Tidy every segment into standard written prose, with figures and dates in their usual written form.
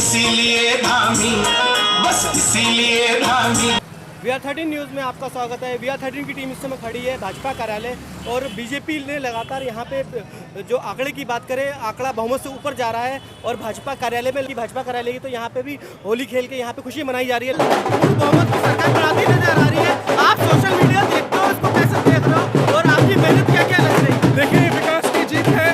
इसीलिए धामी, बस इसीलिए धामी। VR13 न्यूज़ में आपका स्वागत है। VR13 की टीम इस समय खड़ी है भाजपा कार्यालय और बीजेपी ने लगातार यहाँ पे जो आंकड़े की बात करें, आंकड़ा बहुमत से ऊपर जा रहा है और भाजपा कार्यालय की तो यहाँ पे भी होली खेल के यहाँ पे खुशी मनाई जा रही है। बहुमत की सरकार बनाती नजर आ रही है। आप सोशल मीडिया देखते हो, उसको कैसे देख रहे हो और आपकी मेहनत क्या क्या लग रही है? देखिए, विकास की जीत है।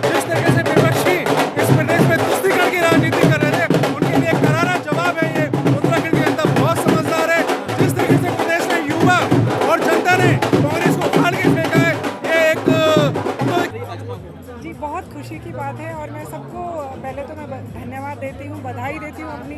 जिस तरीके से विपक्षी इस प्रदेश में कुश्तीगढ़ की राजनीति कर रहे थे, उनके लिए करारा जवाब है ये। उत्तराखंड की जनता बहुत समझदार है। जिस तरीके से प्रदेश में युवा और जनता ने कांग्रेस को उखाड़ के फेंका है, ये एक जी बहुत खुशी की बात है। और मैं सबको पहले तो मैं धन्यवाद देती हूँ, बधाई देती हूँ अपनी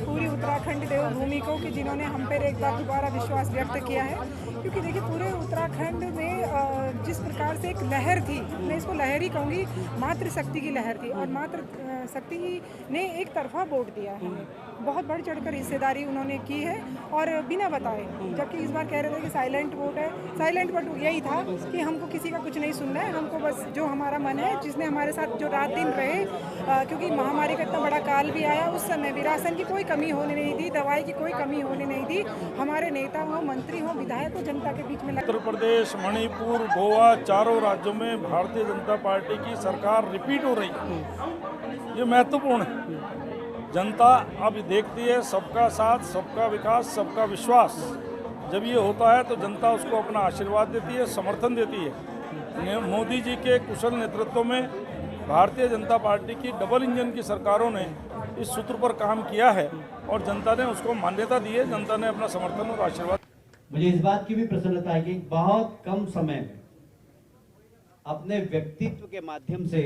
पूरी उत्तराखंड देवभूमि को कि जिन्होंने हम पर एक बार दोबारा विश्वास व्यक्त किया है। क्योंकि देखिए, पूरे उत्तराखंड में जिस प्रकार से एक लहर थी, मैं इसको लहर ही कहूँगी, मातृशक्ति की लहर थी और मातृशक्ति ने एक तरफा वोट दिया है हमें। बहुत बढ़ चढ़कर हिस्सेदारी उन्होंने की है और बिना बताए, जबकि इस बार कह रहे थे कि साइलेंट वोट है। साइलेंट वोट यही था कि हमको किसी का कुछ नहीं सुनना है, हमको बस जो हमारा मन है, जिसने हमारे साथ जो रात दिन रहे, क्योंकि महामारी का इतना बड़ा काल भी आया, उस समय भी राशन की कोई कमी होने नहीं दी, दवाई की कोई कमी होने नहीं दी। हमारे नेता हो, मंत्री हो, विधायक हो, जनता के बीच में उत्तर प्रदेश, मणिपुर, गोवा, चारों राज्यों में भारतीय जनता पार्टी की सरकार रिपीट हो रही है। ये महत्वपूर्ण है। जनता अब देखती है सबका साथ, सबका विकास, सबका विश्वास। जब ये होता है तो जनता उसको अपना आशीर्वाद देती है, समर्थन देती है। मोदी जी के कुशल नेतृत्व में भारतीय जनता पार्टी की डबल इंजन की सरकारों ने इस सूत्र पर काम किया है और जनता ने उसको मान्यता दी है। जनता ने अपना समर्थन और आशीर्वाद। मुझे इस बात की भी प्रसन्नता है कि बहुत कम समय में अपने व्यक्तित्व के माध्यम से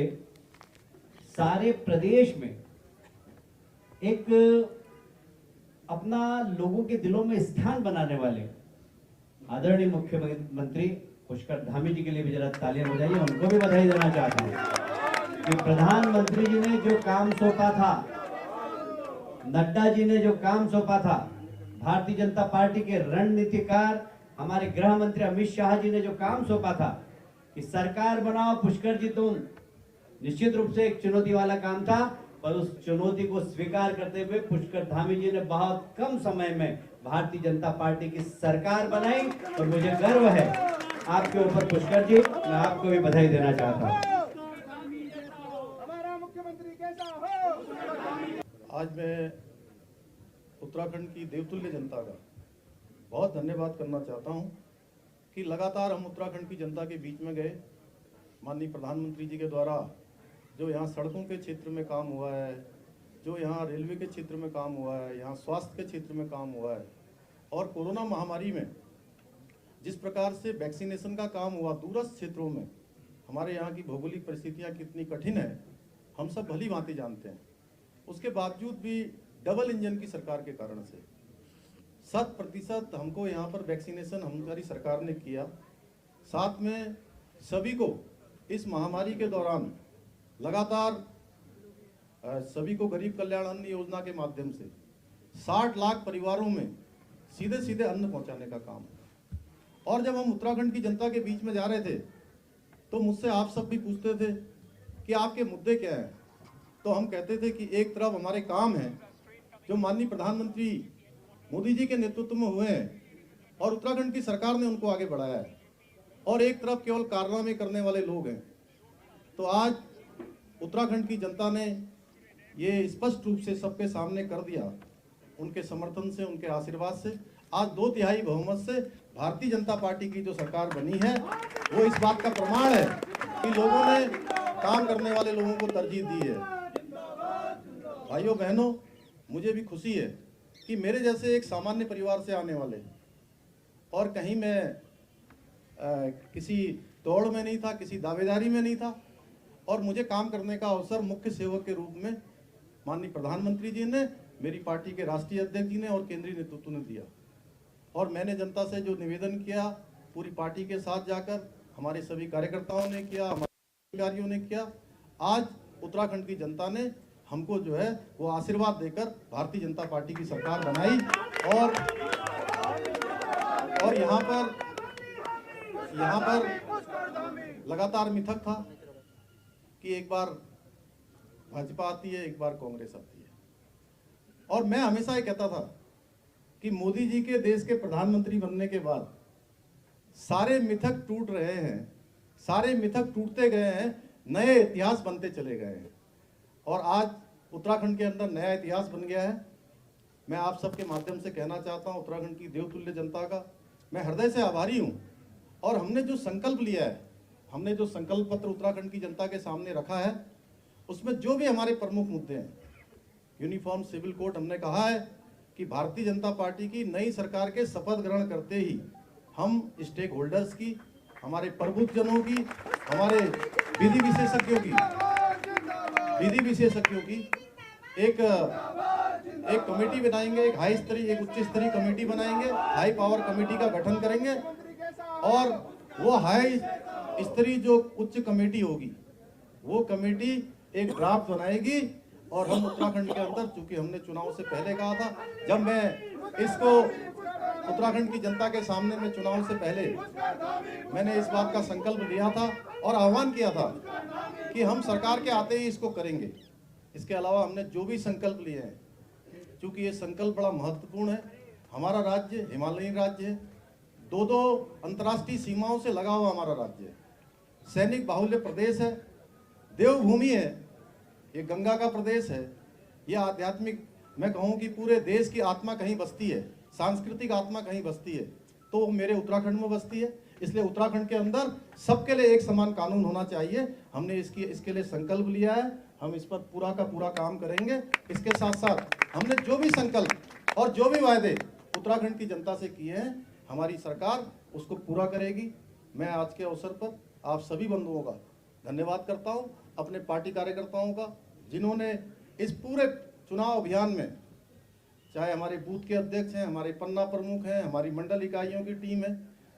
सारे प्रदेश में एक अपना लोगों के दिलों में स्थान बनाने वाले आदरणीय मुख्यमंत्री पुष्कर धामी जी के लिए भी जरा तालियां बजाइए। उनको भी बधाई देना चाहता हूं कि प्रधानमंत्री जी ने जो काम सौंपा था, नड्डा जी ने जो काम सौंपा था, भारतीय जनता पार्टी के रणनीतिकार हमारे गृह मंत्री अमित शाह जी ने जो काम सौंपा था कि सरकार बनाओ पुष्कर जी तुम, निश्चित रूप से एक चुनौती वाला काम था, पर उस चुनौती को स्वीकार करते हुए पुष्कर धामी जी ने बहुत कम समय में भारतीय जनता पार्टी की सरकार बनाई और मुझे गर्व है आपके ऊपर पुष्कर जी। मैं आपको भी बधाई देना चाहता हूँ। आज मैं उत्तराखंड की देवतुल्य जनता का बहुत धन्यवाद करना चाहता हूं कि लगातार हम उत्तराखंड की जनता के बीच में गए। माननीय प्रधानमंत्री जी के द्वारा जो यहाँ सड़कों के क्षेत्र में काम हुआ है, जो यहाँ रेलवे के क्षेत्र में काम हुआ है, यहाँ स्वास्थ्य के क्षेत्र में काम हुआ है, और कोरोना महामारी में जिस प्रकार से वैक्सीनेशन का काम हुआ दूरस्थ क्षेत्रों में, हमारे यहाँ की भौगोलिक परिस्थितियाँ कितनी कठिन है हम सब भली भांति जानते हैं। उसके बावजूद भी डबल इंजन की सरकार के कारण से 100% हमको यहाँ पर वैक्सीनेशन हमारी सरकार ने किया। साथ में सभी को इस महामारी के दौरान लगातार सभी को गरीब कल्याण अन्न योजना के माध्यम से 60 लाख परिवारों में सीधे सीधे अन्न पहुंचाने का काम। और जब हम उत्तराखंड की जनता के बीच में जा रहे थे तो मुझसे आप सब भी पूछते थे कि आपके मुद्दे क्या हैं, तो हम कहते थे कि एक तरफ हमारे काम हैं जो माननीय प्रधानमंत्री मोदी जी के नेतृत्व में हुए हैं और उत्तराखंड की सरकार ने उनको आगे बढ़ाया है, और एक तरफ केवल कारनामे करने वाले लोग हैं। तो आज उत्तराखंड की जनता ने ये स्पष्ट रूप से सबके सामने कर दिया, उनके समर्थन से, उनके आशीर्वाद से। आज 2/3 बहुमत से भारतीय जनता पार्टी की जो सरकार बनी है वो इस बात का प्रमाण है कि लोगों ने काम करने वाले लोगों को तरजीह दी है। भाइयों बहनों, मुझे भी खुशी है कि मेरे जैसे एक सामान्य परिवार से आने वाले, और कहीं मैं किसी दौड़ में नहीं था, किसी दावेदारी में नहीं था, और मुझे काम करने का अवसर मुख्य सेवक के रूप में माननीय प्रधानमंत्री जी ने, मेरी पार्टी के राष्ट्रीय अध्यक्ष जी ने और केंद्रीय नेतृत्व ने दिया। और मैंने जनता से जो निवेदन किया, पूरी पार्टी के साथ जाकर हमारे सभी कार्यकर्ताओं ने किया, हमारे अधिकारियों ने किया। आज उत्तराखंड की जनता ने हमको जो है वो आशीर्वाद देकर भारतीय जनता पार्टी की सरकार बनाई। और यहाँ पर लगातार मिथक था कि एक बार भाजपा आती है, एक बार कांग्रेस आती है। और मैं हमेशा ये कहता था कि मोदी जी के देश के प्रधानमंत्री बनने के बाद सारे मिथक टूट रहे हैं, सारे मिथक टूटते गए हैं, नए इतिहास बनते चले गए हैं और आज उत्तराखंड के अंदर नया इतिहास बन गया है। मैं आप सबके माध्यम से कहना चाहता हूं, उत्तराखंड की देवतुल्य जनता का मैं हृदय से आभारी हूं। और हमने जो संकल्प लिया है, हमने जो संकल्प पत्र उत्तराखंड की जनता के सामने रखा है, उसमें जो भी हमारे प्रमुख मुद्दे हैं, यूनिफॉर्म सिविल कोड, हमने कहा है कि भारतीय जनता पार्टी की नई सरकार के शपथ ग्रहण करते ही हम स्टेक होल्डर्स की, हमारे प्रबुद्धजनों की, हमारे विधि विशेषज्ञों की एक कमेटी बनाएंगे, एक हाई स्तरीय, एक उच्च स्तरीय कमेटी बनाएंगे, हाई पावर कमेटी का गठन करेंगे और वो हाई स्तरीय जो उच्च कमेटी होगी, वो कमेटी एक ड्राफ्ट बनाएगी और हम उत्तराखंड के अंदर, चूंकि हमने चुनाव से पहले कहा था, जब मैं इसको उत्तराखंड की जनता के सामने में चुनाव से पहले मैंने इस बात का संकल्प लिया था और आह्वान किया था कि हम सरकार के आते ही इसको करेंगे। इसके अलावा हमने जो भी संकल्प लिए हैं, चूंकि ये संकल्प बड़ा महत्वपूर्ण है, हमारा राज्य हिमालयी राज्य है, दो अंतर्राष्ट्रीय सीमाओं से लगा हुआ हमारा राज्य है, सैनिक बाहुल्य प्रदेश है, देवभूमि है, ये गंगा का प्रदेश है, ये आध्यात्मिक, मैं कहूँ कि पूरे देश की आत्मा कहीं बसती है, सांस्कृतिक आत्मा कहीं बसती है, तो मेरे उत्तराखंड में बसती है। इसलिए उत्तराखंड के अंदर सबके लिए एक समान कानून होना चाहिए। हमने इसके लिए संकल्प लिया है, हम इस पर पूरा का पूरा काम करेंगे। इसके साथ साथ हमने जो भी संकल्प और जो भी वायदे उत्तराखंड की जनता से किए हैं, हमारी सरकार उसको पूरा करेगी। मैं आज के अवसर पर आप सभी बंधुओं का धन्यवाद करता हूं, अपने पार्टी कार्यकर्ताओं का, जिन्होंने इस पूरे चुनाव अभियान में, चाहे हमारे बूथ के अध्यक्ष हैं, हमारे पन्ना प्रमुख हैं, हमारी मंडल इकाइयों की टीम है,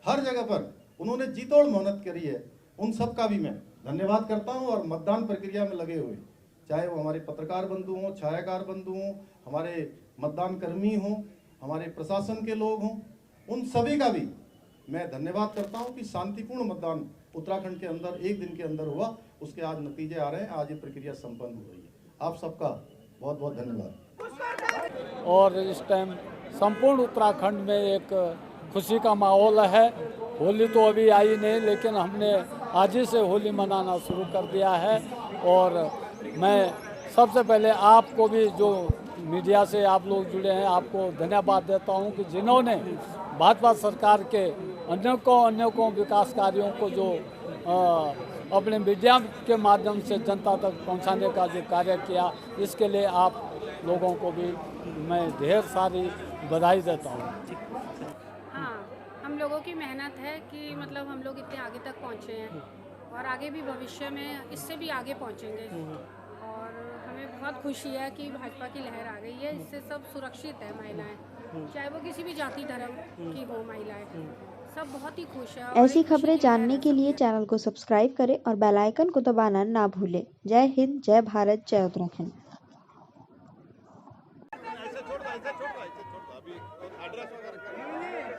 हर जगह पर उन्होंने जी तोड़ मेहनत करी है, उन सब का भी मैं धन्यवाद करता हूं। और मतदान प्रक्रिया में लगे हुए, चाहे वो हमारे पत्रकार बंधु हों, छायाकार बंधु हों, हमारे मतदान कर्मी हों, हमारे प्रशासन के लोग हों, उन सभी का भी मैं धन्यवाद करता हूं कि शांतिपूर्ण मतदान उत्तराखंड के अंदर एक दिन के अंदर हुआ, उसके आज नतीजे आ रहे हैं, आज ये प्रक्रिया संपन्न हो रही है। आप सबका बहुत बहुत धन्यवाद। और इस टाइम संपूर्ण उत्तराखंड में एक खुशी का माहौल है। होली तो अभी आई नहीं, लेकिन हमने आज ही से होली मनाना शुरू कर दिया है। और मैं सबसे पहले आपको भी, जो मीडिया से आप लोग जुड़े हैं, आपको धन्यवाद देता हूं कि जिन्होंने भाजपा सरकार के अनेकों विकास कार्यों को जो अपने मीडिया के माध्यम से जनता तक पहुंचाने का जो कार्य किया, इसके लिए आप लोगों को भी मैं ढेर सारी बधाई देता हूं। हाँ, हम लोगों की मेहनत है कि मतलब हम लोग इतने आगे तक पहुँचे हैं और आगे भी भविष्य में इससे भी आगे पहुँचेंगे। और हमें बहुत खुशी है कि भाजपा की लहर आ गई है, इससे सब सुरक्षित है। महिलाएं, चाहे वो किसी भी जाति धर्म की हो, महिलाएं सब बहुत ही खुश है। ऐसी खबरें जानने के लिए चैनल को सब्सक्राइब करें और बेल आइकन को दबाना ना भूलें। जय हिंद, जय भारत, जय उत्तराखंड।